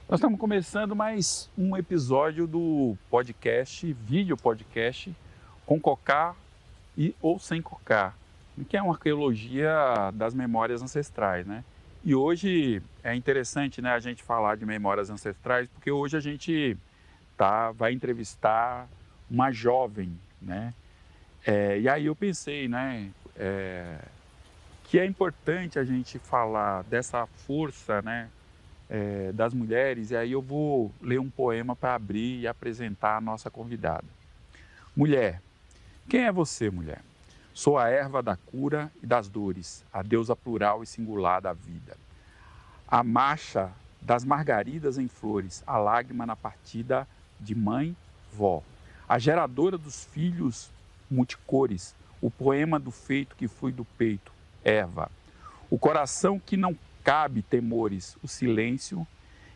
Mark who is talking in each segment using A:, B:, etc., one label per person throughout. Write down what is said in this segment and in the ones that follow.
A: Nós estamos começando mais um episódio do podcast, vídeo podcast, com cocá e ou sem cocá, que é uma arqueologia das memórias ancestrais, né? E hoje é interessante, né, a gente falar de memórias ancestrais, porque hoje a gente vai entrevistar uma jovem, né? E aí eu pensei, né, que é importante a gente falar dessa força, né, das mulheres, e aí eu vou ler um poema para abrir e apresentar a nossa convidada. Mulher, quem é você, mulher? Sou a erva da cura e das dores, a deusa plural e singular da vida. A marcha das margaridas em flores, a lágrima na partida de mãe, vó. A geradora dos filhos multicores, o poema do feito que foi do peito, erva. O coração que não cabe temores, o silêncio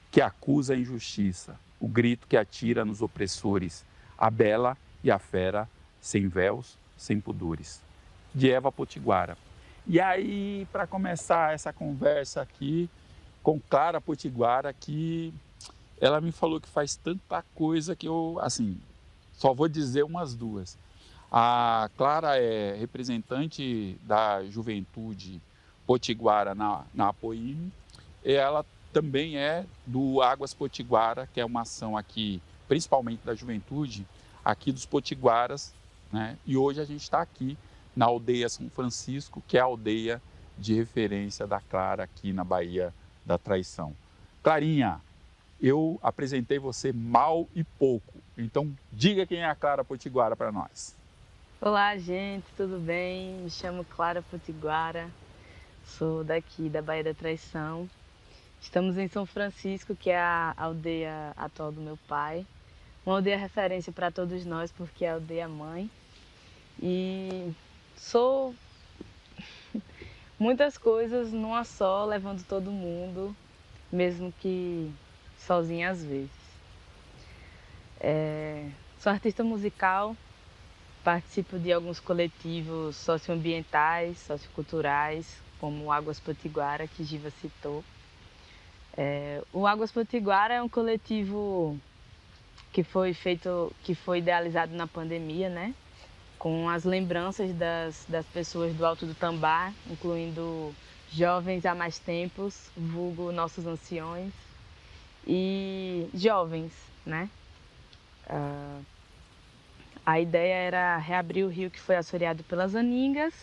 A: que acusa a injustiça, o grito que atira nos opressores, a bela e a fera, sem véus, sem pudores. De Eva Potiguara. E aí, para começar essa conversa aqui com Clara Potiguara, que ela me falou que faz tanta coisa que eu, assim, só vou dizer umas duas. A Clara é representante da juventude potiguara na Apoime, e ela também é do Águas Potiguara, que é uma ação aqui, principalmente da juventude, aqui dos potiguaras, né? E hoje a gente está aqui na aldeia São Francisco, que é a aldeia de referência da Clara aqui na Bahia da Traição. Clarinha, eu apresentei você mal e pouco, então diga quem é a Clara Potiguara para nós.
B: Olá, gente, tudo bem? Me chamo Clara Potiguara, sou daqui da Baía da Traição. Estamos em São Francisco, que é a aldeia atual do meu pai. Uma aldeia referência para todos nós, porque é a aldeia mãe. E sou muitas coisas numa só, levando todo mundo, mesmo que sozinha às vezes. Sou artista musical, participo de alguns coletivos socioambientais, socioculturais, como Águas Potiguara, que Giva citou. O Águas Potiguara é um coletivo que foi idealizado na pandemia, né? Com as lembranças das pessoas do Alto do Tambá, incluindo jovens há mais tempos, vulgo nossos anciões, e jovens, né? A ideia era reabrir o rio que foi assoreado pelas aningas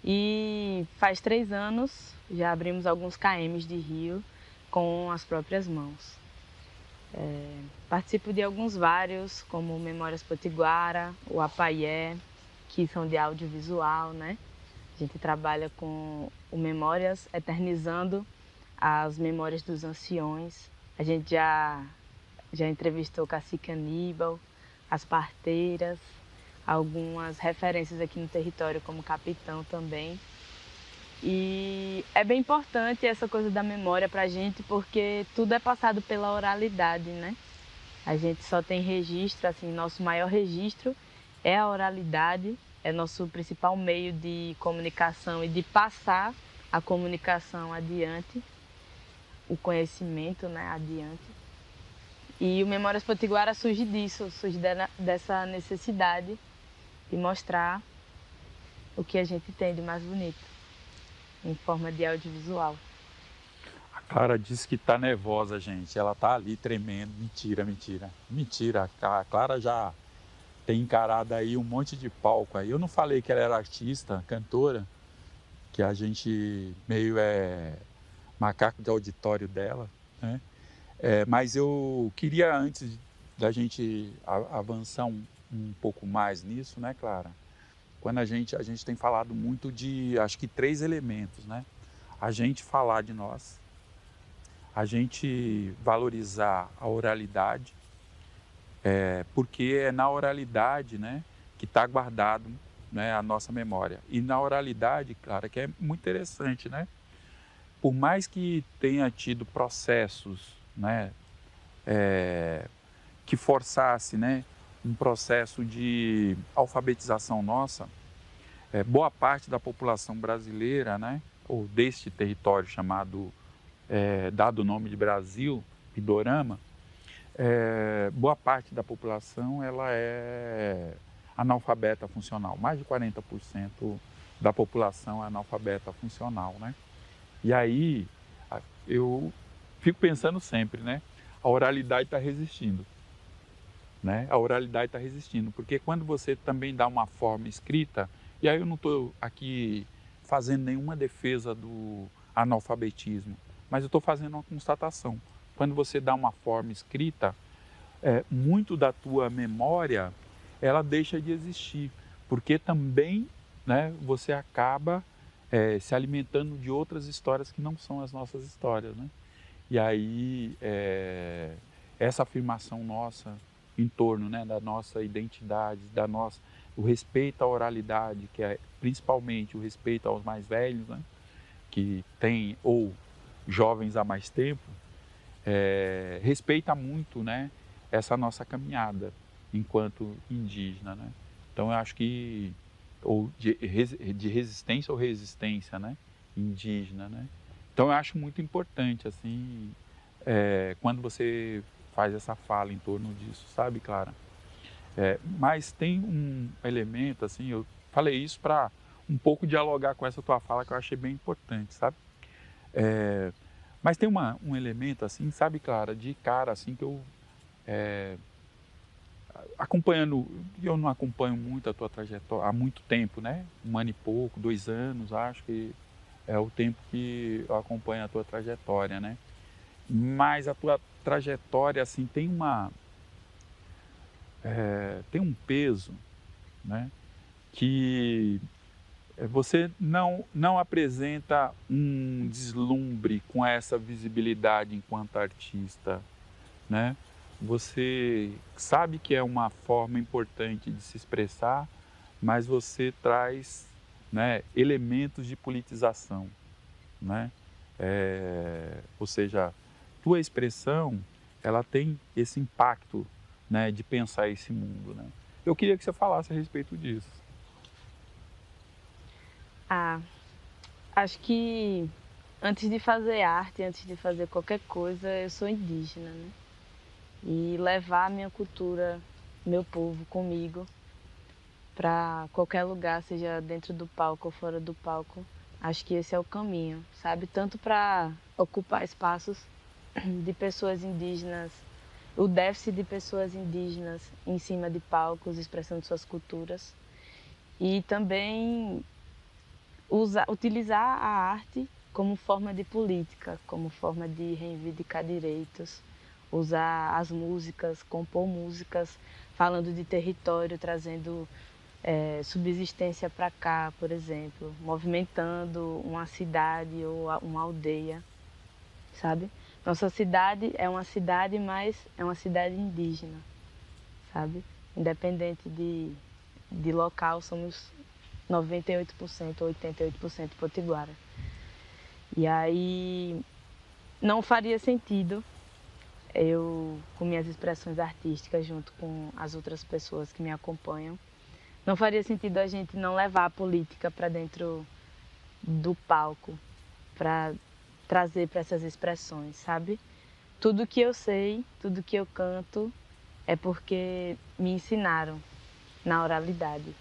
B: e faz 3 anos já abrimos alguns kms de rio com as próprias mãos. Participo de alguns vários, como Memórias Potiguara, o Apaié, que são de audiovisual, né? A gente trabalha com o Memórias eternizando as memórias dos anciões. A gente já entrevistou o Cacique Aníbal, as parteiras, algumas referências aqui no território, como Capitão também. E é bem importante essa coisa da memória pra gente, porque tudo é passado pela oralidade, né? A gente só tem registro, assim, nosso maior registro é a oralidade, é nosso principal meio de comunicação e de passar a comunicação adiante, o conhecimento, né, adiante. E o Memórias Potiguara surge disso, surge dessa necessidade de mostrar o que a gente tem de mais bonito, em forma de audiovisual.
A: A Clara disse que tá nervosa, gente. Ela tá ali tremendo. Mentira, mentira. Mentira. A Clara já tem encarado aí um monte de palco aí. Eu não falei que ela era artista, cantora, que a gente meio é macaco de auditório dela, né? Mas eu queria, antes da gente avançar um pouco mais nisso, né, Clara? Quando a gente tem falado muito de, acho que 3 elementos, né? A gente falar de nós, a gente valorizar a oralidade, porque é na oralidade, né, que está guardado, né, a nossa memória. E na oralidade, claro, que é muito interessante, né? Por mais que tenha tido processos, né, que forçasse, né, um processo de alfabetização nossa, boa parte da população brasileira, né, ou deste território chamado, dado o nome de Brasil, e dorama, boa parte da população ela é analfabeta funcional. Mais de 40% da população é analfabeta funcional, né? E aí eu fico pensando sempre, né? A oralidade está resistindo, né? A oralidade está resistindo, porque quando você também dá uma forma escrita, e aí eu não estou aqui fazendo nenhuma defesa do analfabetismo, mas eu estou fazendo uma constatação. Quando você dá uma forma escrita, muito da tua memória, ela deixa de existir, porque também, né, você acaba se alimentando de outras histórias que não são as nossas histórias, né? E aí, essa afirmação nossa em torno, né, da nossa identidade, o respeito à oralidade, que é principalmente o respeito aos mais velhos, né, que têm, ou jovens há mais tempo, respeita muito, né, essa nossa caminhada enquanto indígena, né? Então eu acho que, ou de resistência ou resistência, né, indígena, né? Então eu acho muito importante, assim, quando você faz essa fala em torno disso, sabe, Clara? Mas tem um elemento, assim, eu falei isso para um pouco dialogar com essa tua fala que eu achei bem importante, sabe? Mas tem um elemento, assim, sabe, Clara, de cara, assim, que eu acompanhando, eu não acompanho muito a tua trajetória há muito tempo, né? 1 ano e pouco, 2 anos, acho que é o tempo que eu acompanho a tua trajetória, né? Mas a tua trajetória, assim, tem um peso, né? Que você não apresenta um deslumbre com essa visibilidade enquanto artista, né? Você sabe que é uma forma importante de se expressar, mas você traz, né, elementos de politização, né? Ou seja, tua expressão, ela tem esse impacto, né, de pensar esse mundo, né? Eu queria que você falasse a respeito disso.
B: Ah, acho que antes de fazer arte, antes de fazer qualquer coisa, eu sou indígena, né? E levar a minha cultura, meu povo comigo para qualquer lugar, seja dentro do palco ou fora do palco, acho que esse é o caminho, sabe? Tanto para ocupar espaços de pessoas indígenas, o déficit de pessoas indígenas em cima de palcos, expressando suas culturas, e também utilizar a arte como forma de política, como forma de reivindicar direitos, usar as músicas, compor músicas falando de território, trazendo subsistência para cá, por exemplo, movimentando uma cidade ou uma aldeia, sabe? Nossa cidade é uma cidade, mas é uma cidade indígena, sabe? Independente de local, somos 98% ou 88% potiguara. E aí não faria sentido eu, com minhas expressões artísticas, junto com as outras pessoas que me acompanham, não faria sentido a gente não levar a política para dentro do palco, para trazer para essas expressões, sabe? Tudo que eu sei, tudo que eu canto é porque me ensinaram na oralidade.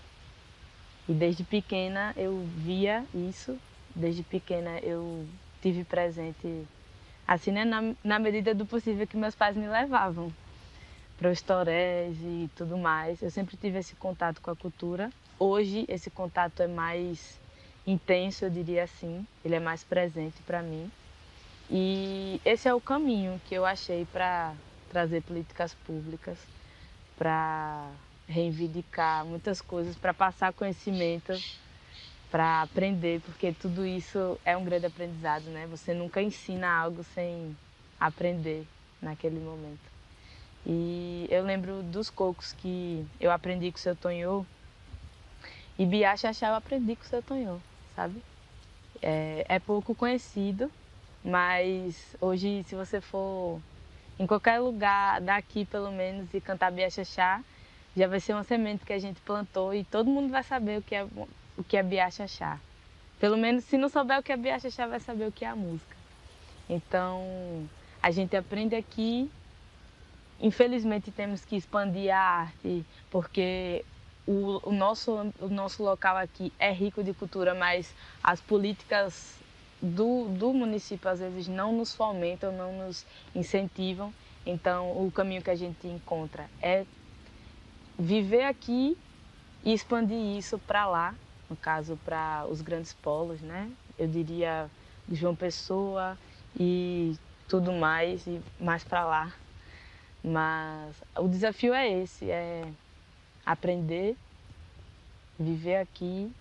B: E desde pequena eu via isso, desde pequena eu tive presente, assim, né, na medida do possível que meus pais me levavam para os torés e tudo mais. Eu sempre tive esse contato com a cultura. Hoje esse contato é mais intenso, eu diria assim, ele é mais presente para mim. E esse é o caminho que eu achei para trazer políticas públicas, para reivindicar muitas coisas, para passar conhecimento, para aprender, porque tudo isso é um grande aprendizado, né? Você nunca ensina algo sem aprender naquele momento. E eu lembro dos cocos que eu aprendi com o seu Tonhô, e Biá Xaxá eu aprendi com o seu Tonhô, sabe? É pouco conhecido, mas hoje, se você for em qualquer lugar daqui, pelo menos, e cantar Biá Xaxá, já vai ser uma semente que a gente plantou e todo mundo vai saber o que é Biá Xaxá. Pelo menos, se não souber o que é Biá Xaxá, vai saber o que é a música. Então, a gente aprende aqui. Infelizmente temos que expandir a arte, porque o nosso local aqui é rico de cultura, mas as políticas do município às vezes não nos fomentam, não nos incentivam. Então o caminho que a gente encontra é viver aqui e expandir isso para lá, no caso para os grandes polos, né? Eu diria João Pessoa e tudo mais, e mais para lá. Mas o desafio é esse, é aprender, viver aqui,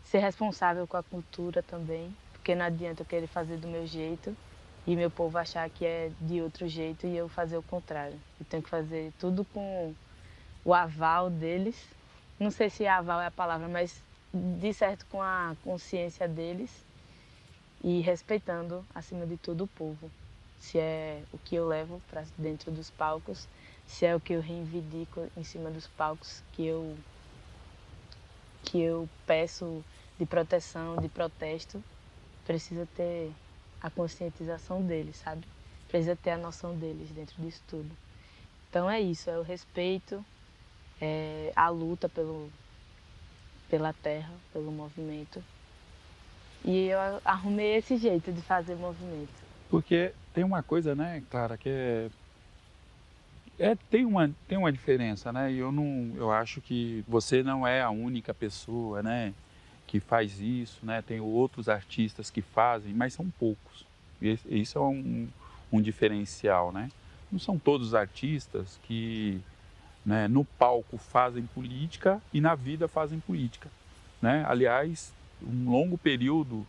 B: ser responsável com a cultura também, porque não adianta eu querer fazer do meu jeito e meu povo achar que é de outro jeito e eu fazer o contrário. Eu tenho que fazer tudo com o aval deles. Não sei se aval é a palavra, mas de certo com a consciência deles e respeitando, acima de tudo, o povo. Se é o que eu levo para dentro dos palcos, se é o que eu reivindico em cima dos palcos, que eu peço de proteção, de protesto, precisa ter a conscientização deles, sabe? Precisa ter a noção deles dentro disso tudo. Então é isso, é o respeito, é a luta pela terra, pelo movimento. E eu arrumei esse jeito de fazer movimento.
A: Porque tem uma coisa, né, Clara, que tem uma diferença, né? E eu acho que você não é a única pessoa, né, que faz isso, né? Tem outros artistas que fazem, mas são poucos. E isso é um diferencial, né? Não são todos os artistas que, né, no palco fazem política e na vida fazem política, né? Aliás, um longo período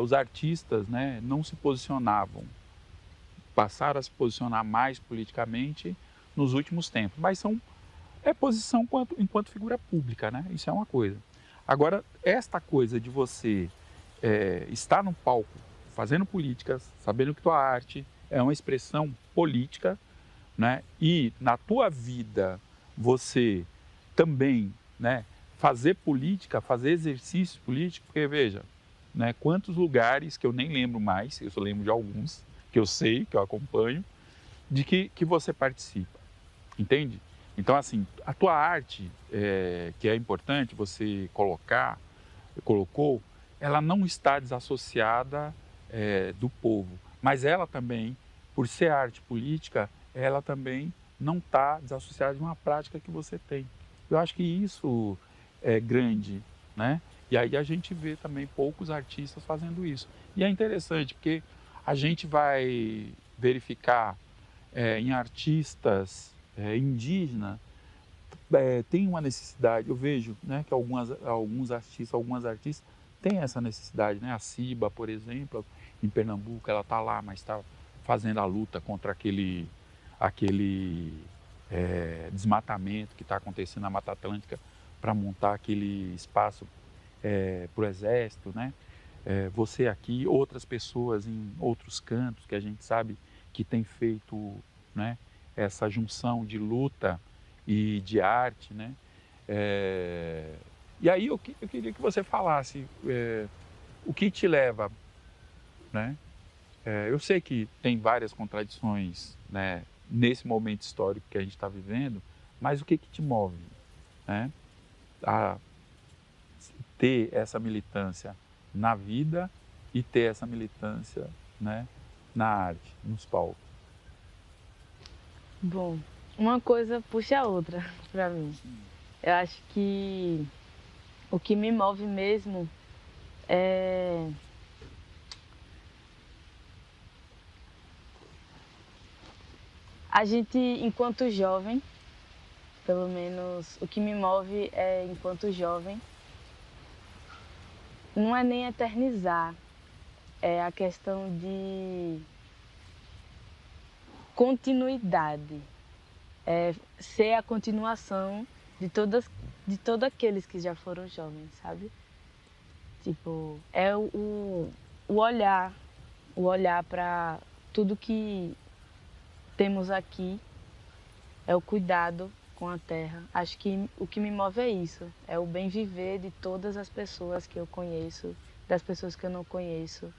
A: os artistas, né, não se posicionavam, passaram a se posicionar mais politicamente nos últimos tempos, mas é posição enquanto figura pública, né? Isso é uma coisa. Agora, esta coisa de você estar no palco fazendo políticas, sabendo que tua arte é uma expressão política, né? E na tua vida você também, né, fazer política, fazer exercício político, porque veja, né, quantos lugares que eu nem lembro mais, eu só lembro de alguns, que eu sei, que eu acompanho, de que você participa, entende? Então, assim, a tua arte, que é importante você colocou, ela não está desassociada do povo, mas ela também, por ser arte política, ela também não está desassociada de uma prática que você tem. Eu acho que isso é grande, né? E aí a gente vê também poucos artistas fazendo isso. E é interessante porque a gente vai verificar em artistas indígenas tem uma necessidade. Eu vejo, né, que alguns artistas, algumas artistas têm essa necessidade, né? A Ciba, por exemplo, em Pernambuco, ela está lá, mas está fazendo a luta contra aquele desmatamento que está acontecendo na Mata Atlântica para montar aquele espaço para o exército, né? Você aqui, outras pessoas em outros cantos que a gente sabe que tem feito, né, essa junção de luta e de arte, né? E aí eu queria que você falasse o que te leva, né? Eu sei que tem várias contradições, né, nesse momento histórico que a gente está vivendo, mas o que te move, né, a ter essa militância na vida e ter essa militância, né, na arte, nos palcos?
B: Bom, uma coisa puxa a outra para mim. Eu acho que o que me move mesmo é a gente, enquanto jovem, pelo menos o que me move é, enquanto jovem, não é nem eternizar, é a questão de continuidade, é ser a continuação de todos aqueles que já foram jovens, sabe? Tipo, é o olhar para tudo que temos aqui, é o cuidado com a terra. Acho que o que me move é isso, é o bem viver de todas as pessoas que eu conheço, das pessoas que eu não conheço.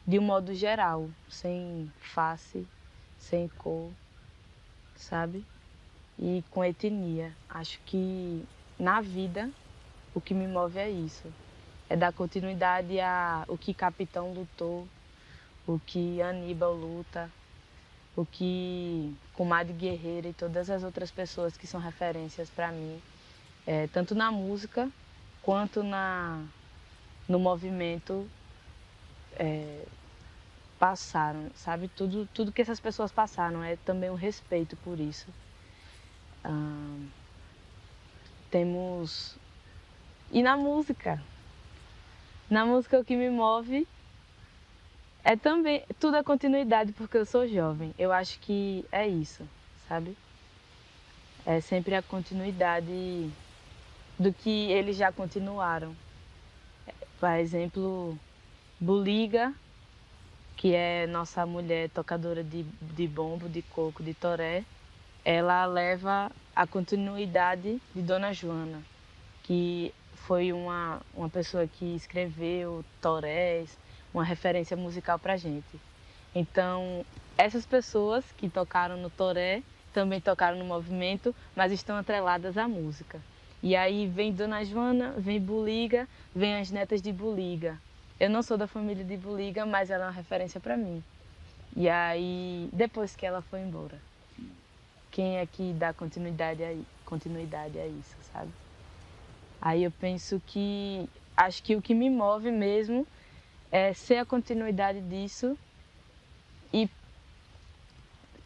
B: de um modo geral, sem face, sem cor, sabe? E com etnia. Acho que na vida o que me move é isso. É dar continuidade a o que Capitão lutou, o que Aníbal luta, o que Comadre Guerreira e todas as outras pessoas que são referências para mim, tanto na música quanto no movimento, passaram, sabe? Tudo que essas pessoas passaram é também um respeito por isso. Temos... E na música o que me move é também, tudo é continuidade porque eu sou jovem. Eu acho que é isso, sabe? É sempre a continuidade do que eles já continuaram. Por exemplo, Buliga, que é nossa mulher tocadora de bombo, de coco, de toré, ela leva a continuidade de Dona Joana, que foi uma pessoa que escreveu torés, uma referência musical pra gente. Então, essas pessoas que tocaram no toré também tocaram no movimento, mas estão atreladas à música. E aí vem Dona Joana, vem Buliga, vem as netas de Buliga. Eu não sou da família de Buliga, mas ela é uma referência para mim. E aí, depois que ela foi embora, quem é que dá continuidade a isso, sabe? Aí eu penso que, acho que o que me move mesmo é ser a continuidade disso e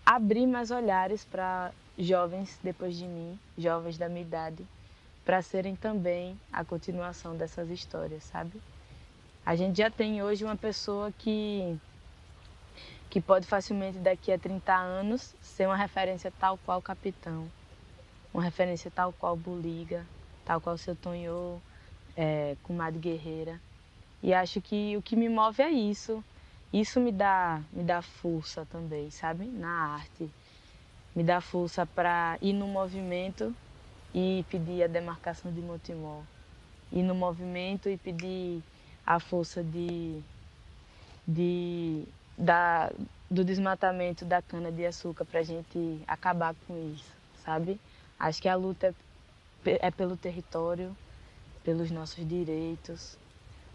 B: abrir mais olhares para jovens depois de mim, jovens da minha idade, para serem também a continuação dessas histórias, sabe? A gente já tem hoje uma pessoa que pode facilmente daqui a 30 anos ser uma referência tal qual Capitão, uma referência tal qual Buliga, tal qual Seu Tonhô, Comadre Guerreira. E acho que o que me move é isso. Isso me dá força também, sabe? Na arte. Me dá força para ir no movimento e pedir a demarcação de Montemor. Ir no movimento e pedir a força de, da, do desmatamento da cana-de-açúcar para a gente acabar com isso, sabe? Acho que a luta é pelo território, pelos nossos direitos,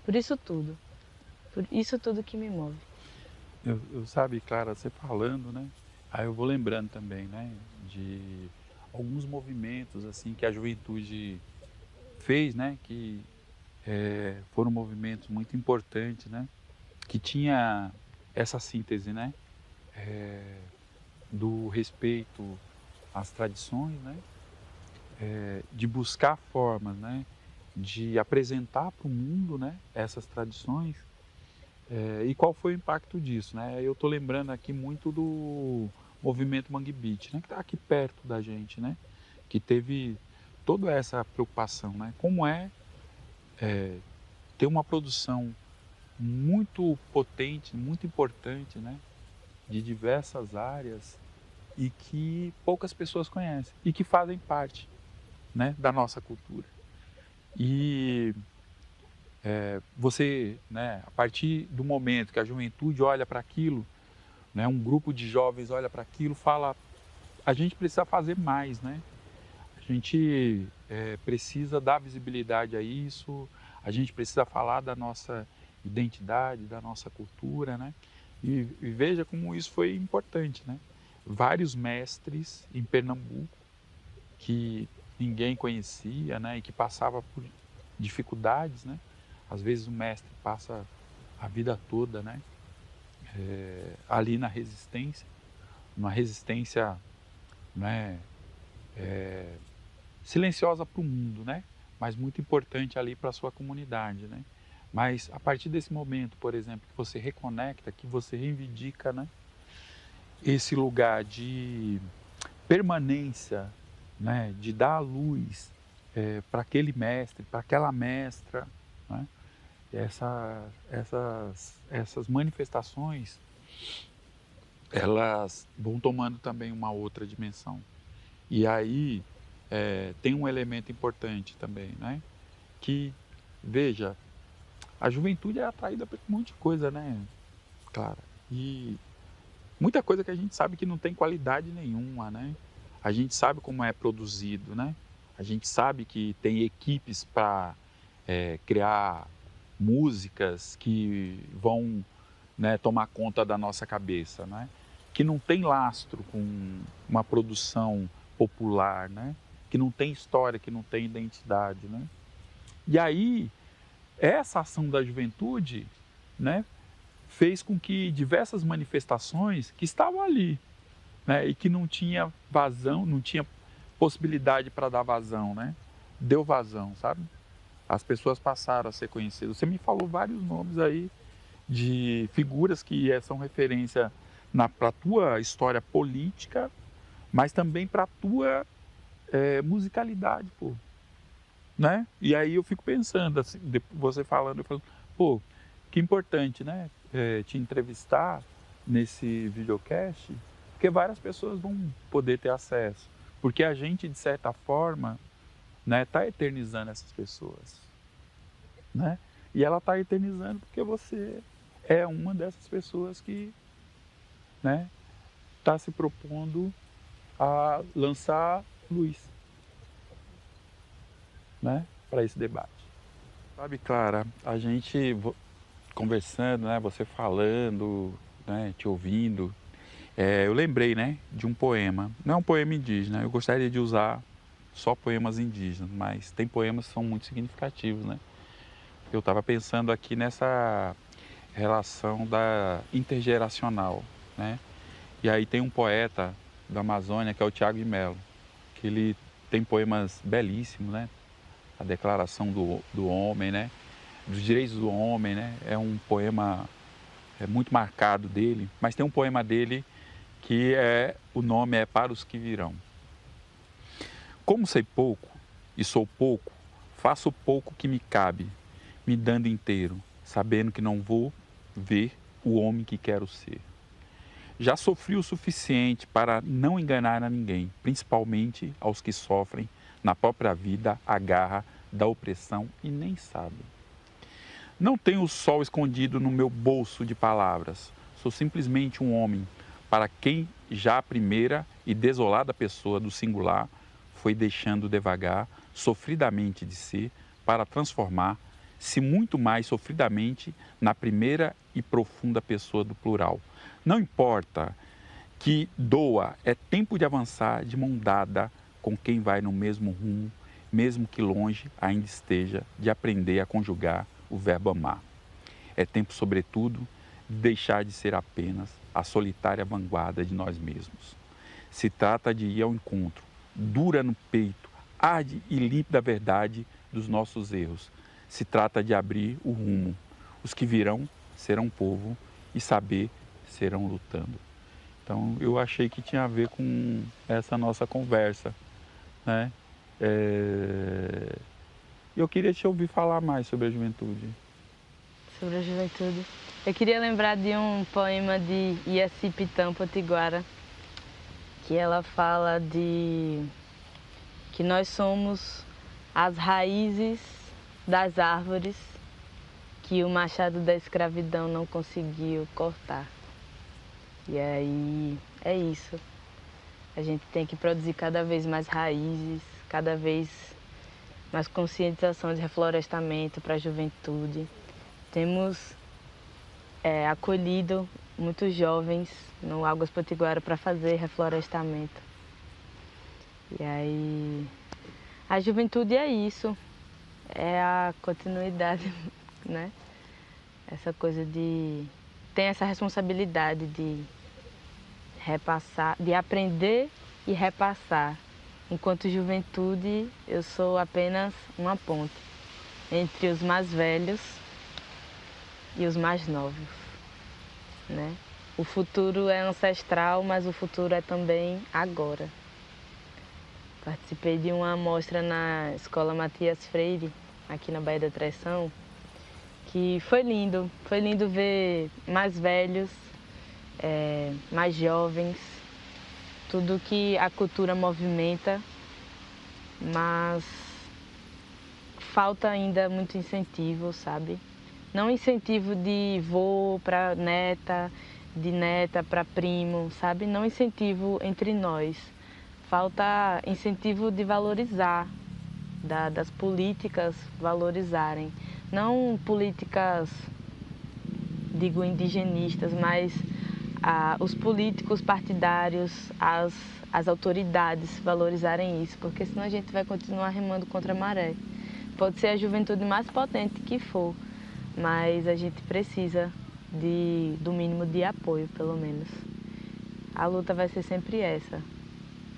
B: por isso tudo. Por isso tudo que me move.
A: Eu sabe, Clara, você falando, né? Aí eu vou lembrando também, né? De alguns movimentos, assim, que a juventude fez, né? Que foram movimentos muito importantes, né? Que tinha essa síntese, né? Do respeito às tradições, né? De buscar formas, né? De apresentar para o mundo, né? Essas tradições. E qual foi o impacto disso, né? Eu estou lembrando aqui muito do movimento Mangue Beat, né? Que está aqui perto da gente, né? Que teve toda essa preocupação, né? Como ter uma produção muito potente, muito importante, né? De diversas áreas e que poucas pessoas conhecem e que fazem parte, né? Da nossa cultura. E você, né? A partir do momento que a juventude olha para aquilo, né? Um grupo de jovens olha para aquilo, fala: a gente precisa fazer mais, né? A gente precisa dar visibilidade a isso, a gente precisa falar da nossa identidade, da nossa cultura, né? E veja como isso foi importante, né? Vários mestres em Pernambuco que ninguém conhecia, né? E que passava por dificuldades, né? Às vezes o mestre passa a vida toda, né? Ali na resistência, uma resistência, né? Silenciosa para o mundo, né? Mas muito importante ali para a sua comunidade, né? Mas a partir desse momento, por exemplo, que você reconecta, que você reivindica, né? Esse lugar de permanência, né? De dar a luz para aquele mestre, para aquela mestra, né? Essas manifestações, elas vão tomando também uma outra dimensão. E aí tem um elemento importante também, né? Que, veja, a juventude é atraída por um monte de coisa, né? Clara. E muita coisa que a gente sabe que não tem qualidade nenhuma, né? A gente sabe como é produzido, né? A gente sabe que tem equipes para criar músicas que vão, né, tomar conta da nossa cabeça, né? Que não tem lastro com uma produção popular, né? Que não tem história, que não tem identidade, né? E aí, essa ação da juventude, né, fez com que diversas manifestações que estavam ali, né, e que não tinha vazão, não tinha possibilidade para dar vazão, né, deu vazão, sabe? As pessoas passaram a ser conhecidas. Você me falou vários nomes aí de figuras que são referência para a tua história política, mas também para a tua musicalidade, pô, né? E aí eu fico pensando, assim, você falando, eu falo, pô, que importante, né? Te entrevistar nesse videocast, porque várias pessoas vão poder ter acesso, porque a gente, de certa forma, né, tá eternizando essas pessoas, né? E ela tá eternizando porque você é uma dessas pessoas que, né, tá se propondo a lançar luz, né, para esse debate. Sabe, Clara, a gente conversando, né, você falando, né, te ouvindo, eu lembrei, né, de um poema. Não é um poema indígena, eu gostaria de usar só poemas indígenas, mas tem poemas que são muito significativos, né? Eu estava pensando aqui nessa relação da intergeracional, né? E aí tem um poeta da Amazônia que é o Tiago de Mello, que ele tem poemas belíssimos, né? A Declaração do Homem, né? Dos Direitos do Homem, né? É um poema muito marcado dele, mas tem um poema dele que o nome é Para os que Virão. Como sei pouco e sou pouco, faço o pouco que me cabe, me dando inteiro, sabendo que não vou ver o homem que quero ser. Já sofri o suficiente para não enganar a ninguém, principalmente aos que sofrem na própria vida a garra da opressão e nem sabem. Não tenho o sol escondido no meu bolso de palavras. Sou simplesmente um homem para quem já a primeira e desolada pessoa do singular foi deixando devagar, sofridamente de ser, para transformar-se muito mais sofridamente na primeira e profunda pessoa do plural. Não importa que doa, é tempo de avançar de mão dada com quem vai no mesmo rumo, mesmo que longe ainda esteja, de aprender a conjugar o verbo amar. É tempo, sobretudo, de deixar de ser apenas a solitária vanguarda de nós mesmos. Se trata de ir ao encontro, dura no peito, arde e limpa da verdade dos nossos erros. Se trata de abrir o rumo. Os que virão serão povo e saber serão lutando. Então, eu achei que tinha a ver com essa nossa conversa, né? Eu queria te ouvir falar mais sobre a juventude.
B: Sobre a juventude. Eu queria lembrar de um poema de Iaci Pitã Potiguara, que ela fala de que nós somos as raízes das árvores que o machado da escravidão não conseguiu cortar. E aí é isso. A gente tem que produzir cada vez mais raízes, cada vez mais conscientização de reflorestamento para a juventude. Temos acolhido muitos jovens no Águas Potiguara para fazer reflorestamento. E aí a juventude é isso, é a continuidade, né? Essa coisa de tem essa responsabilidade de repassar, de aprender e repassar. Enquanto juventude, eu sou apenas uma ponte entre os mais velhos e os mais novos, né? O futuro é ancestral, mas o futuro é também agora. Participei de uma amostra na Escola Matias Freire, aqui na Baía da Traição, que foi lindo ver mais velhos, mais jovens, tudo que a cultura movimenta, mas falta ainda muito incentivo, sabe? Não incentivo de vô para neta, de neta para primo, sabe? Não incentivo entre nós. Falta incentivo de valorizar, das políticas valorizarem. Não políticas, digo indigenistas, mas os políticos partidários, as autoridades valorizarem isso, porque senão a gente vai continuar remando contra a maré. Pode ser a juventude mais potente que for, mas a gente precisa do mínimo de apoio, pelo menos. A luta vai ser sempre essa.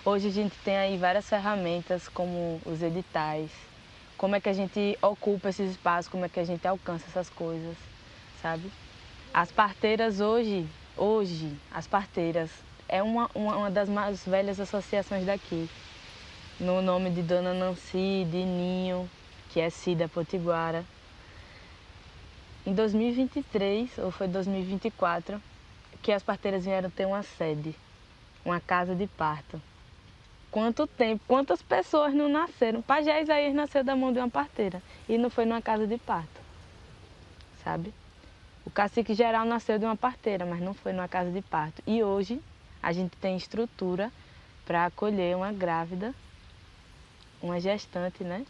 B: Hoje a gente tem aí várias ferramentas, como os editais, como é que a gente ocupa esses espaços, como é que a gente alcança essas coisas, sabe? As parteiras hoje, as parteiras é uma das mais velhas associações daqui, no nome de Dona Nancy, de Ninho, que é Cida Potiguara. Em 2023, ou foi 2024, que as parteiras vieram ter uma sede, uma casa de parto. Quanto tempo, quantas pessoas não nasceram? Pajé Isaías nasceu da mão de uma parteira e não foi numa casa de parto, sabe? O cacique geral nasceu de uma parteira, mas não foi numa casa de parto. E hoje a gente tem estrutura para acolher uma grávida, uma gestante, né?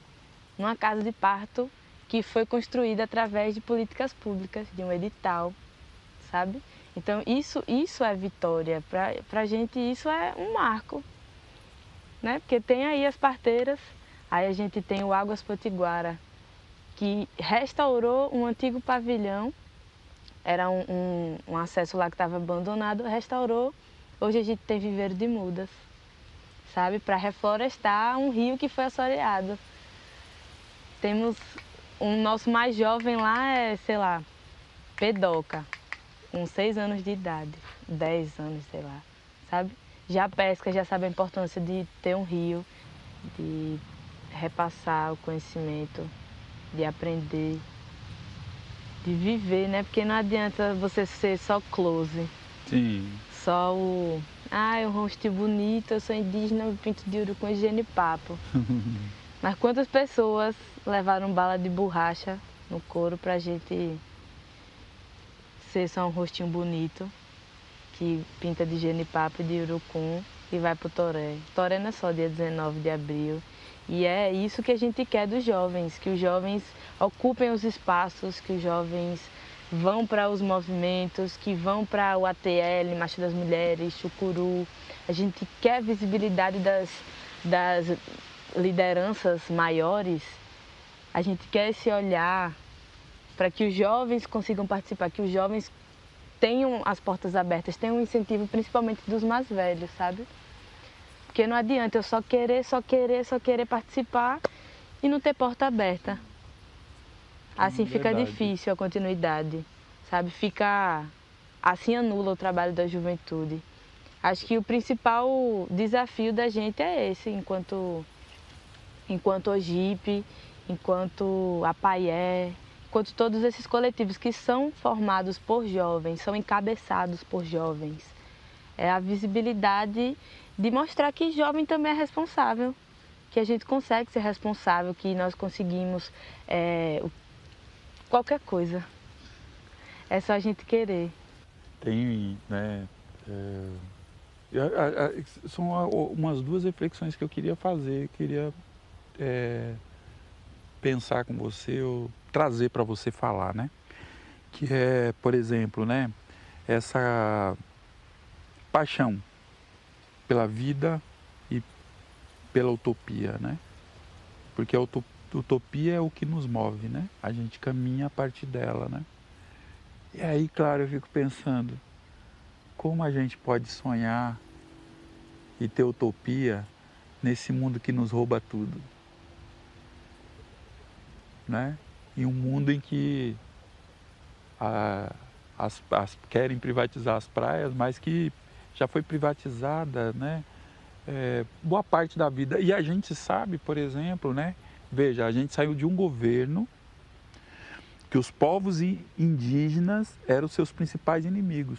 B: Numa casa de parto que foi construída através de políticas públicas, de um edital, sabe? Então isso é vitória. Para a gente isso é um marco, né? Porque tem aí as parteiras, aí a gente tem o Águas Potiguara, que restaurou um antigo pavilhão. Era um acesso lá que estava abandonado, restaurou. Hoje a gente tem viveiro de mudas, sabe? Para reflorestar um rio que foi assoreado. Temos nosso mais jovem lá é, sei lá, Pedoca, com 6 anos de idade, 10 anos, sei lá, sabe? Já pesca, já sabe a importância de ter um rio, de repassar o conhecimento, de aprender, de viver, né? Porque não adianta você ser só close.
A: Sim.
B: Só o rostinho bonito, eu sou indígena, eu pinto de ouro com higiene e papo. Mas quantas pessoas levaram bala de borracha no couro pra gente ser só um rostinho bonito, que pinta de higiene e papo, de urucum e vai pro Toré. Toré não é só dia 19 de abril. E é isso que a gente quer dos jovens, que os jovens ocupem os espaços, que os jovens vão para os movimentos, que vão para o ATL, Marcha das Mulheres, Chucuru. A gente quer a visibilidade das lideranças maiores. A gente quer esse olhar para que os jovens consigam participar, que os jovens tenham as portas abertas, tenham um incentivo principalmente dos mais velhos, sabe? Porque não adianta eu só querer participar e não ter porta aberta. Assim fica difícil a continuidade, sabe? Assim anula o trabalho da juventude. Acho que o principal desafio da gente é esse, enquanto Ogipe, enquanto Apaié, enquanto todos esses coletivos que são formados por jovens, são encabeçados por jovens. É a visibilidade de mostrar que jovem também é responsável, que a gente consegue ser responsável, que nós conseguimos qualquer coisa. É só a gente querer.
A: Tem, né? São umas duas reflexões que eu queria fazer, queria pensar com você, ou trazer para você falar, né? Que é, por exemplo, né? Essa paixão pela vida e pela utopia, né? Porque a utopia é o que nos move, né? A gente caminha a partir dela, né? E aí, claro, eu fico pensando, como a gente pode sonhar e ter utopia nesse mundo que nos rouba tudo, né? Em um mundo em que querem privatizar as praias, mas que já foi privatizada, né? Boa parte da vida. E a gente sabe, por exemplo, né? Veja, a gente saiu de um governo que os povos indígenas eram os seus principais inimigos.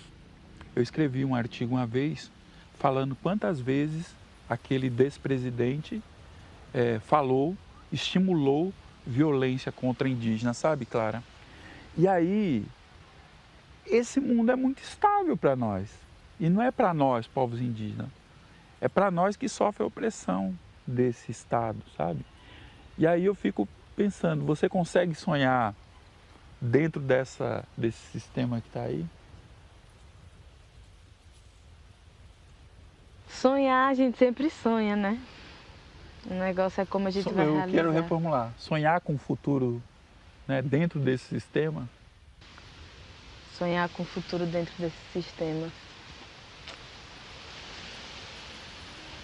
A: Eu escrevi um artigo uma vez falando quantas vezes aquele despresidente falou, estimulou violência contra indígenas, sabe, Clara? E aí, esse mundo é muito estável para nós. E não é para nós, povos indígenas. É para nós que sofrem a opressão desse Estado, sabe? E aí eu fico pensando, você consegue sonhar dentro desse sistema que está aí?
B: Sonhar, a gente sempre sonha, né? O negócio é como a gente vai
A: Eu
B: realizar.
A: quero reformular. Sonhar com o futuro, né, dentro desse sistema?
B: Sonhar com o futuro dentro desse sistema.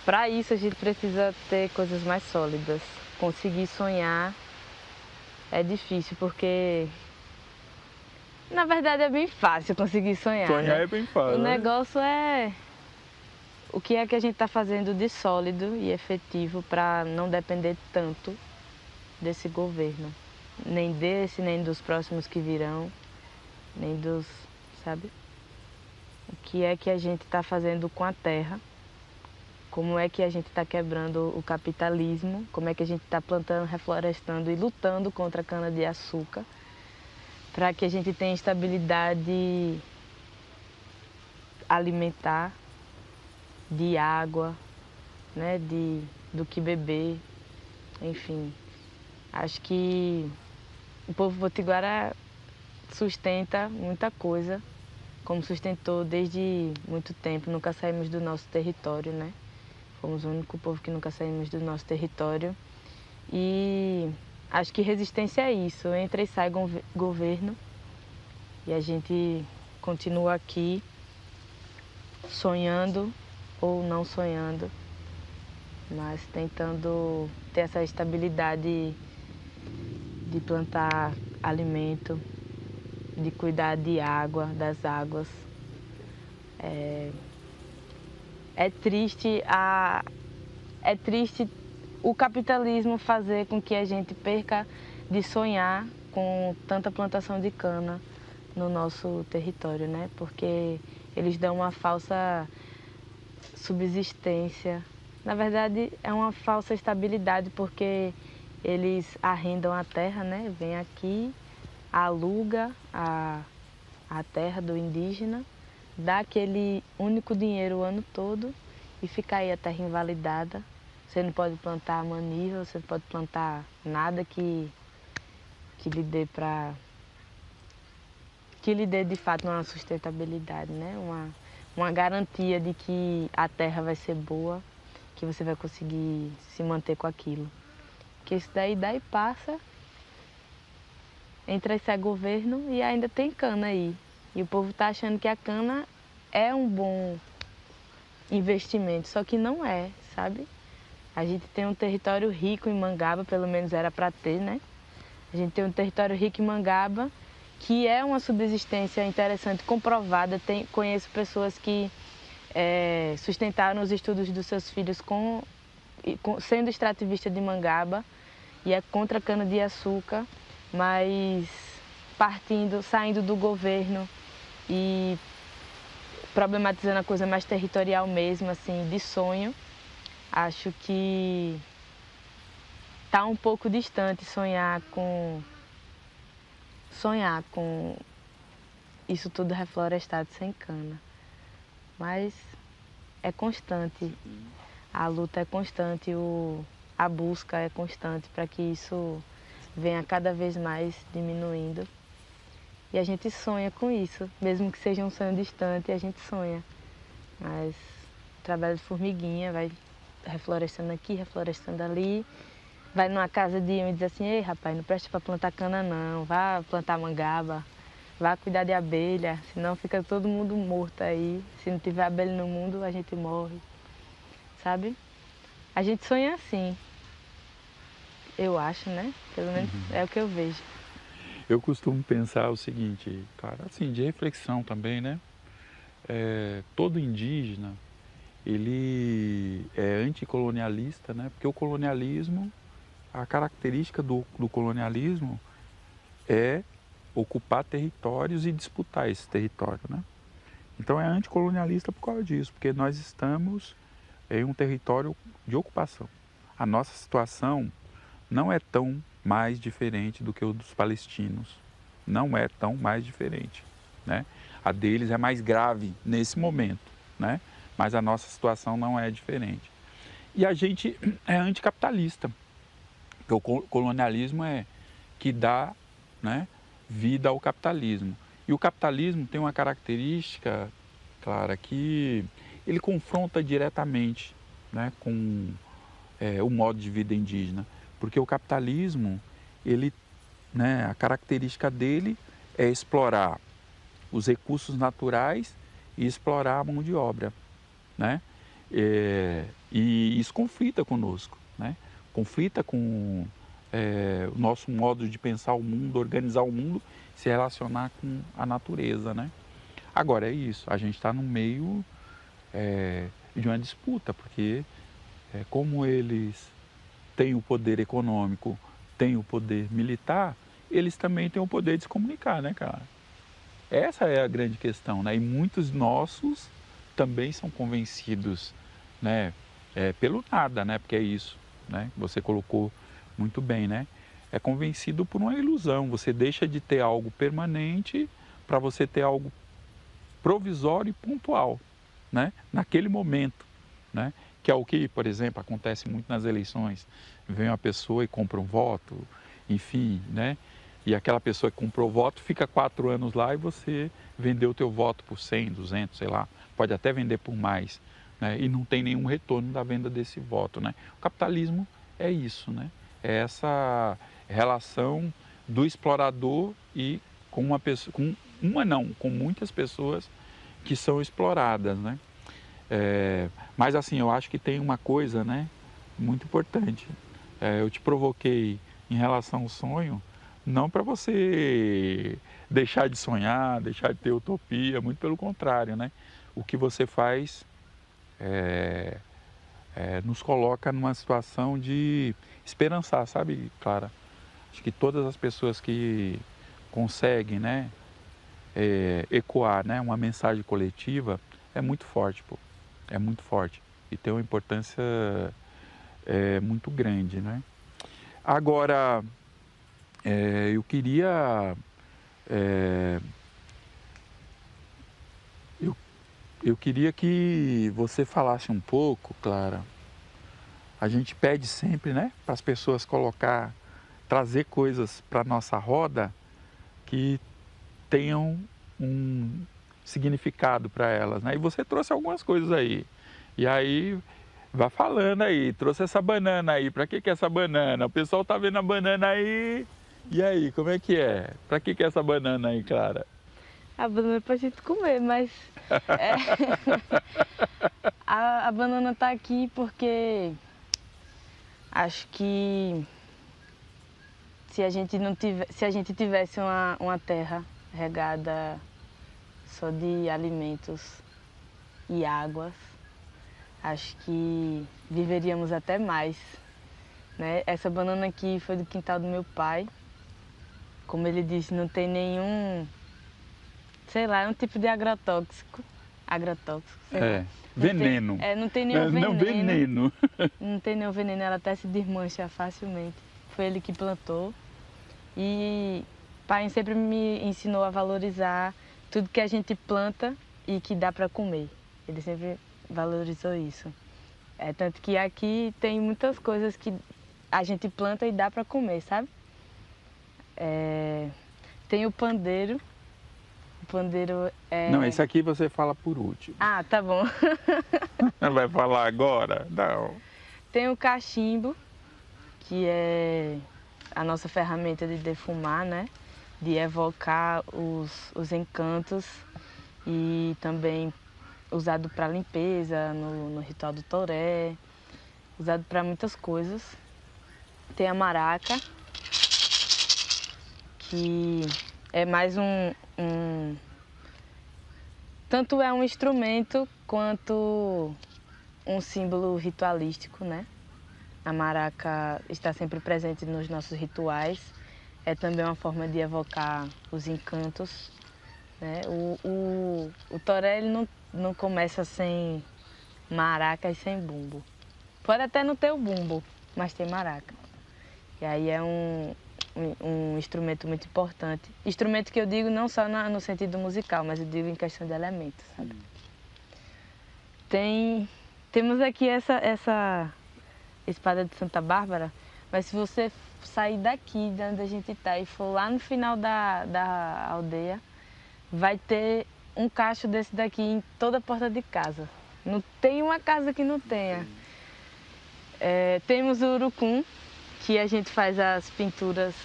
B: Para isso a gente precisa ter coisas mais sólidas. Conseguir sonhar é difícil porque, na verdade, é bem fácil conseguir sonhar.
A: Sonhar
B: né?
A: é bem fácil.
B: O
A: né?
B: negócio é o que é que a gente está fazendo de sólido e efetivo para não depender tanto desse governo. Nem desse, nem dos próximos que virão, nem dos, sabe? O que é que a gente está fazendo com a terra? Como é que a gente está quebrando o capitalismo? Como é que a gente está plantando, reflorestando e lutando contra a cana-de-açúcar? Para que a gente tenha estabilidade alimentar, de água, né? Do que beber, enfim. Acho que o povo potiguara sustenta muita coisa, como sustentou desde muito tempo. Nunca saímos do nosso território, né? Fomos o único povo que nunca saímos do nosso território. E acho que resistência é isso. Entra e sai governo e a gente continua aqui sonhando ou não sonhando, mas tentando ter essa estabilidade de plantar alimento, de cuidar de água, das águas. É triste o capitalismo fazer com que a gente perca de sonhar com tanta plantação de cana no nosso território, né? Porque eles dão uma falsa subsistência. Na verdade, é uma falsa estabilidade porque eles arrendam a terra, né? Vem aqui, aluga a terra do indígena, dá aquele único dinheiro o ano todo e fica aí a terra invalidada. Você não pode plantar maniva, você não pode plantar nada que lhe dê que lhe dê de fato uma sustentabilidade, né? Uma garantia de que a terra vai ser boa, que você vai conseguir se manter com aquilo. Porque isso daí passa, entra esse governo e ainda tem cana aí. E o povo está achando que a cana é um bom investimento, só que não é, sabe? A gente tem um território rico em Mangaba, pelo menos era para ter, né? A gente tem um território rico em Mangaba, que é uma subsistência interessante, comprovada. Conheço pessoas que sustentaram os estudos dos seus filhos sendo extrativista de Mangaba e é contra a cana-de-açúcar, mas saindo do governo e problematizando a coisa mais territorial mesmo, assim, de sonho. Acho que está um pouco distante sonhar com isso tudo reflorestado sem cana. Mas é constante, a luta é constante, a busca é constante para que isso venha cada vez mais diminuindo. E a gente sonha com isso, mesmo que seja um sonho distante, a gente sonha. Mas o trabalho de formiguinha vai reflorestando aqui, reflorestando ali. Vai numa casa de um e diz assim: ei, rapaz, não presta para plantar cana não, vá plantar mangaba, vá cuidar de abelha, senão fica todo mundo morto aí. Se não tiver abelha no mundo, a gente morre, sabe? A gente sonha assim, eu acho, né? Pelo menos é o que eu vejo.
A: Eu costumo pensar o seguinte, cara, assim, de reflexão também, né? Todo indígena, ele é anticolonialista, né? Porque o colonialismo, a característica do colonialismo é ocupar territórios e disputar esse território, né? Então é anticolonialista por causa disso, porque nós estamos em um território de ocupação. A nossa situação não é tão mais diferente do que o dos palestinos, não é tão mais diferente, né? A deles é mais grave nesse momento, né? Mas a nossa situação não é diferente. E a gente é anticapitalista, porque o colonialismo é que dá, né, vida ao capitalismo. E o capitalismo tem uma característica, Clara, que ele confronta diretamente, né, com o modo de vida indígena. Porque o capitalismo, ele, né, a característica dele é explorar os recursos naturais e explorar a mão de obra, né? E isso conflita conosco, né? Conflita com o nosso modo de pensar o mundo, organizar o mundo, se relacionar com a natureza, né? Agora é isso, a gente está no meio de uma disputa, porque como eles têm o poder econômico, têm o poder militar, eles também têm o poder de se comunicar, né, cara? Essa é a grande questão, né? E muitos nossos também são convencidos, né? Pelo nada, né? Porque é isso, né? Você colocou muito bem, né? É convencido por uma ilusão. Você deixa de ter algo permanente para você ter algo provisório e pontual, né? Naquele momento, né? Que é o que, por exemplo, acontece muito nas eleições. Vem uma pessoa e compra um voto, enfim, né? E aquela pessoa que comprou o voto fica 4 anos lá e você vendeu o teu voto por 100, 200, sei lá, pode até vender por mais, né? E não tem nenhum retorno da venda desse voto, né? O capitalismo é isso, né? É essa relação do explorador e com uma pessoa, com muitas pessoas que são exploradas, né? Mas assim, eu acho que tem uma coisa, né, muito importante. Eu te provoquei em relação ao sonho, não para você deixar de sonhar, deixar de ter utopia, muito pelo contrário, né? O que você faz nos coloca numa situação de esperançar, sabe, Clara? Acho que todas as pessoas que conseguem, né, ecoar, né, uma mensagem coletiva é muito forte, pô. É muito forte e tem uma importância muito grande, né? Agora, eu queria eu, eu queria que você falasse um pouco, Clara. A gente pede sempre, né, para as pessoas trazer coisas para nossa roda que tenham um significado para elas, né? E você trouxe algumas coisas aí. E aí, vai falando aí, trouxe essa banana aí, para que é essa banana? O pessoal tá vendo a banana aí. E aí, como é que é? Para que é essa banana aí, Clara?
B: A banana é pra gente comer, mas é, a banana tá aqui porque acho que se a gente tivesse uma terra regada só de alimentos e águas, acho que viveríamos até mais, né? Essa banana aqui foi do quintal do meu pai. Como ele disse, não tem nenhum, sei lá, é um tipo de agrotóxico. Agrotóxico, sei lá.
A: Veneno.
B: Não tem nenhum
A: Não, veneno.
B: Não tem nenhum veneno, ela até se desmancha facilmente. Foi ele que plantou. E pai sempre me ensinou a valorizar tudo que a gente planta e que dá para comer. Ele sempre valorizou isso. Tanto que aqui tem muitas coisas que a gente planta e dá para comer, sabe? Tem o pandeiro. O pandeiro é...
A: Não, esse aqui você fala por último.
B: Ah, tá bom.
A: Não vai falar agora? Não.
B: Tem o cachimbo, que é a nossa ferramenta de defumar, né? De evocar os encantos e também usado para limpeza, no ritual do toré, usado para muitas coisas. Tem a maraca, que é mais tanto é um instrumento quanto um símbolo ritualístico, né? A maraca está sempre presente nos nossos rituais. É também uma forma de evocar os encantos, né? O toré ele não começa sem maraca e sem bumbo. Pode até não ter o bumbo, mas tem maraca. E aí é um um instrumento muito importante. Instrumento que eu digo não só no sentido musical, mas eu digo em questão de elementos, sabe? Temos aqui essa espada de Santa Bárbara, mas se você sair daqui, de onde a gente está, e for lá no final da aldeia, vai ter um cacho desse daqui em toda a porta de casa. Não tem uma casa que não tenha. Temos o urucum, que a gente faz as pinturas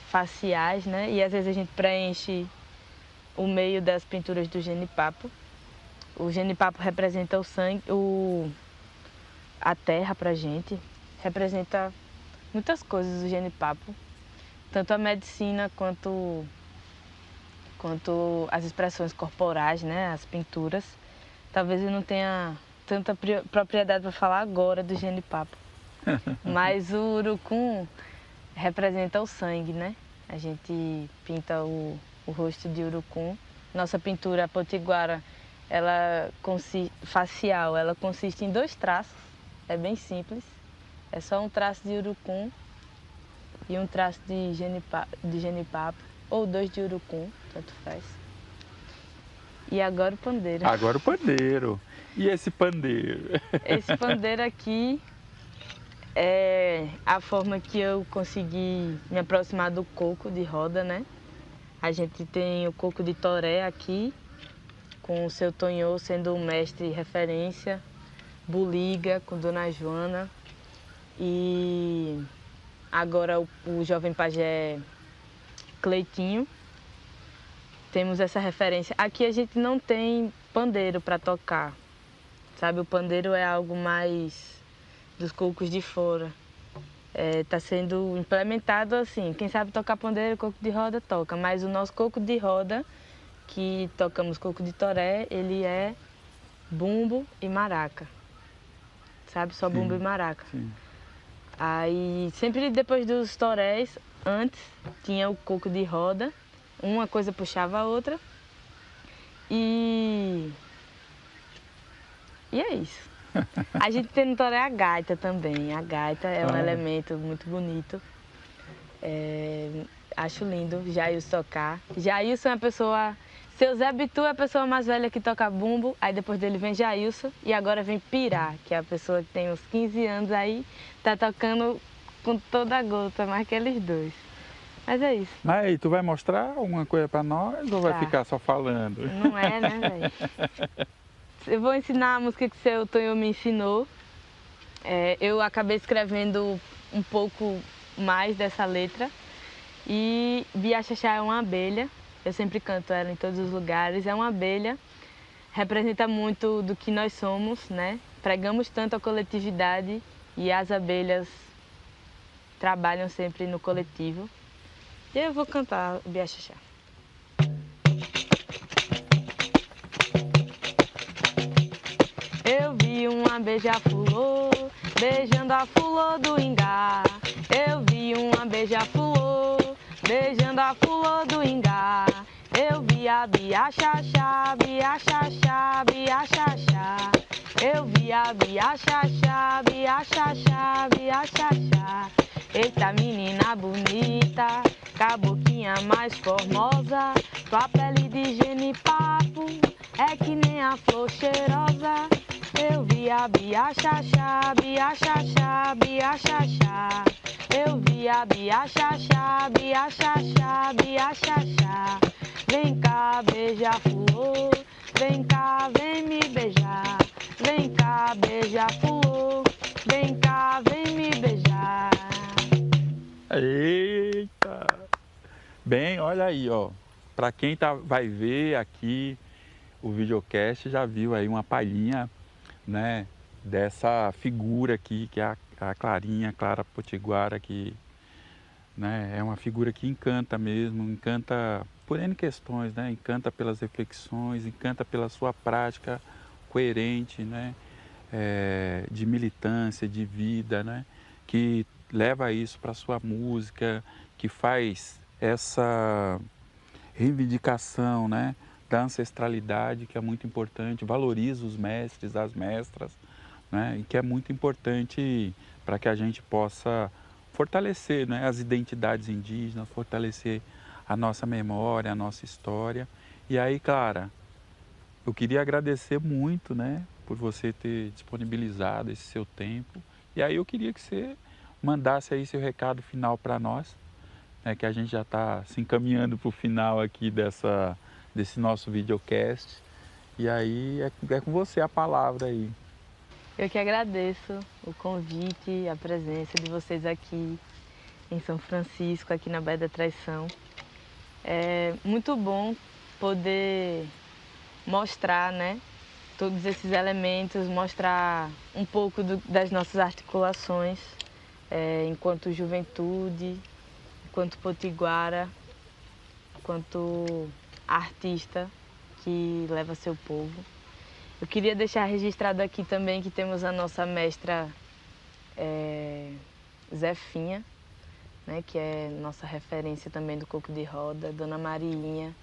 B: faciais, né? E às vezes a gente preenche o meio das pinturas do genipapo. O genipapo representa o sangue, a terra pra gente. Representa muitas coisas o genipapo. Tanto a medicina quanto as expressões corporais, né? As pinturas. Talvez eu não tenha tanta propriedade para falar agora do genipapo. Mas o urucum representa o sangue, né? A gente pinta o rosto de urucum. Nossa pintura potiguara, facial, ela consiste em 2 traços. É bem simples. É só um traço de urucum e um traço de genipapo, ou 2 de urucum, tanto faz. E agora o pandeiro.
A: Agora o pandeiro. E esse pandeiro?
B: Esse pandeiro aqui é a forma que eu consegui me aproximar do coco de roda, né? A gente tem o coco de toré aqui, com o seu Tonhô sendo o mestre referência, Buliga com Dona Joana e agora o jovem pajé Cleitinho. Temos essa referência. Aqui a gente não tem pandeiro para tocar, sabe? O pandeiro é algo mais dos cocos de fora. Está sendo implementado assim, quem sabe tocar pandeiro, coco de roda toca, mas o nosso coco de roda, que tocamos coco de toré, ele é bumbo e maraca, sabe? Só bumbo e maraca.
A: Sim.
B: Aí, sempre depois dos torés, antes, tinha o coco de roda, uma coisa puxava a outra e é isso. A gente tem no toré a gaita também. A gaita é um elemento muito bonito. Acho lindo Jailson tocar. Jailson é a pessoa... Seu Zé Bitu é a pessoa mais velha que toca bumbo, aí depois dele vem Jailson e agora vem Pirá, que é a pessoa que tem uns 15 anos aí, tá tocando com toda a gota, mais que eles dois. Mas é isso.
A: Mas aí, tu vai mostrar alguma coisa pra nós ou vai ficar só falando?
B: Não é, né, velho? Eu vou ensinar a música que seu Tonhô me ensinou. Eu acabei escrevendo um pouco mais dessa letra. E Biaxaxá é uma abelha. Eu sempre canto ela em todos os lugares. É uma abelha. Representa muito do que nós somos, né? Pregamos tanto a coletividade e as abelhas trabalham sempre no coletivo. E eu vou cantar Biaxaxá. Eu vi uma beija-flor beijando a flor do ingá. Eu vi uma beija-flor beijando a flor do ingá. Eu vi a biaxaxá, biaxaxá, biaxaxá. Eu vi a biaxaxá, biaxaxá, biaxaxá. Eita menina bonita, caboquinha mais formosa. Tua pele de genipapo é que nem a flor cheirosa. Eu vi a biaxaxá, biaxaxá, biaxaxá. Eu vi a biaxaxá, biaxaxá, biaxaxá. Vem cá, beija-flor, vem cá, vem me beijar. Vem cá, beija-flor, vem cá, vem me beijar.
A: Eita! Bem, olha aí, ó. Para quem vai ver aqui o videocast, já viu aí uma palhinha, né, dessa figura aqui, que é a Clarinha, Clara Potiguara, que, né, é uma figura que encanta mesmo, encanta por N questões, né? Encanta pelas reflexões, encanta pela sua prática coerente, né? De militância, de vida, né? Que leva isso para a sua música, que faz essa reivindicação, né? Da ancestralidade, que é muito importante, valoriza os mestres, as mestras, né? E que é muito importante para que a gente possa fortalecer, né, as identidades indígenas, fortalecer a nossa memória, a nossa história. E aí, Clara, eu queria agradecer muito, né, por você ter disponibilizado esse seu tempo. E aí eu queria que você mandasse aí seu recado final para nós, né, que a gente já está se encaminhando para o final aqui desse nosso videocast. E aí é com você a palavra aí.
B: Eu que agradeço o convite, a presença de vocês aqui em São Francisco, aqui na Baía da Traição. É muito bom poder mostrar, né, todos esses elementos, mostrar um pouco das nossas articulações enquanto juventude, enquanto potiguara, enquanto artista que leva seu povo. Eu queria deixar registrado aqui também que temos a nossa mestra Zefinha, né, que é nossa referência também do coco de roda, Dona Mariinha.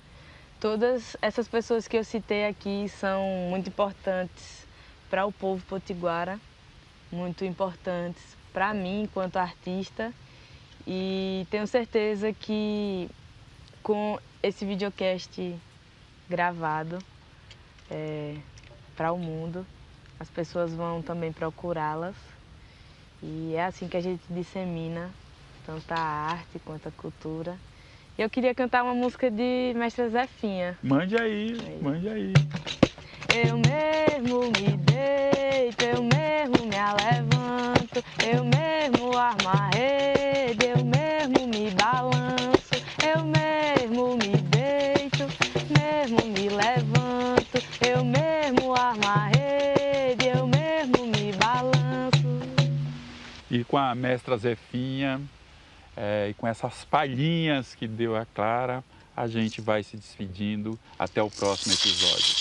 B: Todas essas pessoas que eu citei aqui são muito importantes para o povo potiguara, muito importantes para mim enquanto artista, e tenho certeza que com esse videocast gravado para o mundo, as pessoas vão também procurá-las, e é assim que a gente dissemina tanto a arte quanto a cultura. Eu queria cantar uma música de Mestra Zefinha.
A: Mande aí, mande aí.
B: Eu mesmo me deito, eu mesmo me alevanto, eu mesmo armo a rede, eu mesmo me balanço, eu mesmo me deito, mesmo me levanto, eu mesmo armo a rede, eu mesmo me balanço.
A: E com a mestra Zefinha, e com essas palhinhas que deu a Clara, a gente vai se despedindo. Até o próximo episódio.